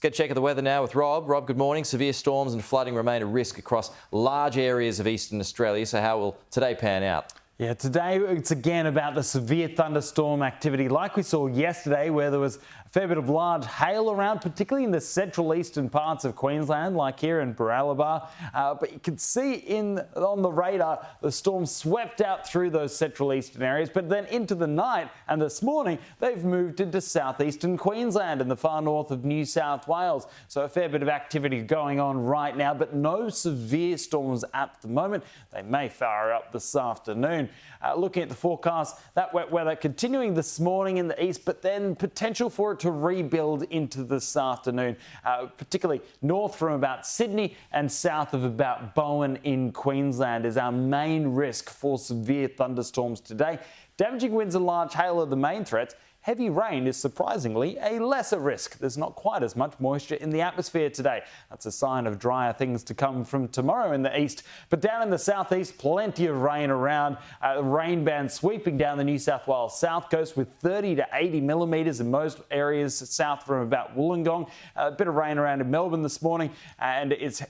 Get a check of the weather now with Rob. Rob, good morning. Severe storms and flooding remain a risk across large areas of eastern Australia. So how will today pan out? Yeah, today it's again about the severe thunderstorm activity like we saw yesterday, where there was a fair bit of large hail around, particularly in the central eastern parts of Queensland, like here in Baralabar. But you can see on the radar, the storm swept out through those central eastern areas, but then into the night and this morning, they've moved into southeastern Queensland and the far north of New South Wales. So a fair bit of activity going on right now, but no severe storms at the moment. They may fire up this afternoon. Looking at the forecast, that wet weather continuing this morning in the east, but then potential for it to rebuild into this afternoon, particularly north from about Sydney and south of about Bowen in Queensland is our main risk for severe thunderstorms today. Damaging winds and large hail are the main threats. Heavy rain is surprisingly a lesser risk. There's not quite as much moisture in the atmosphere today. That's a sign of drier things to come from tomorrow in the east. But down in the southeast, plenty of rain around. Rain band sweeping down the New South Wales south coast with 30 to 80 millimetres in most areas south from about Wollongong. A bit of rain around in Melbourne this morning, and it's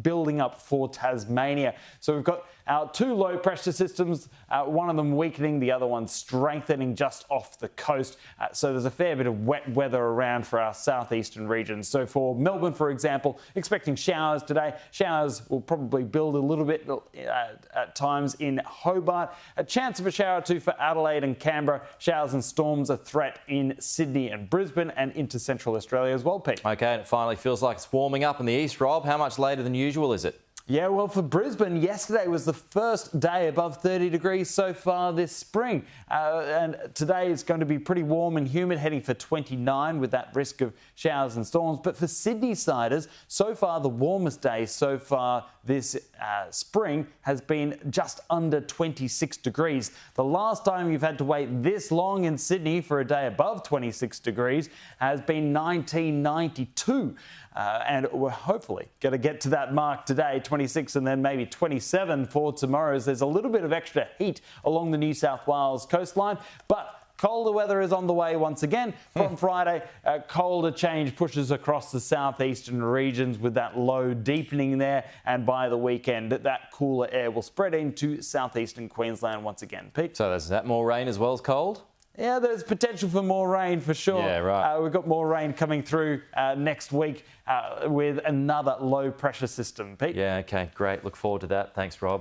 building up for Tasmania. So we've got our two low pressure systems, one of them weakening, the other one strengthening just off the coast. So there's a fair bit of wet weather around for our southeastern regions. So for Melbourne, for example, expecting showers today. Showers will probably build a little bit at times in Hobart. A chance of a shower or two for Adelaide and Canberra. Showers and storms a threat in Sydney and Brisbane and into central Australia as well, Pete. OK, and it finally feels like it's warming up in the east, Rob. How much later than usual is it? Yeah, well, for Brisbane, yesterday was the first day above 30 degrees so far this spring. And today it's going to be pretty warm and humid, heading for 29 with that risk of showers and storms. But for Sydney-siders, so far the warmest day so far this spring has been just under 26 degrees. The last time you've had to wait this long in Sydney for a day above 26 degrees has been 1992. And we're hopefully going to get to that mark today, 26 and then maybe 27 for tomorrow, as there's a little bit of extra heat along the New South Wales coastline. But colder weather is on the way once again. From Friday, colder change pushes across the southeastern regions with that low deepening there. And by the weekend, that cooler air will spread into southeastern Queensland once again. Pete? So is that more rain as well as cold? Yeah, there's potential for more rain for sure. Yeah, right. We've got more rain coming through next week with another low pressure system. Pete? Yeah, OK, great. Look forward to that. Thanks, Rob.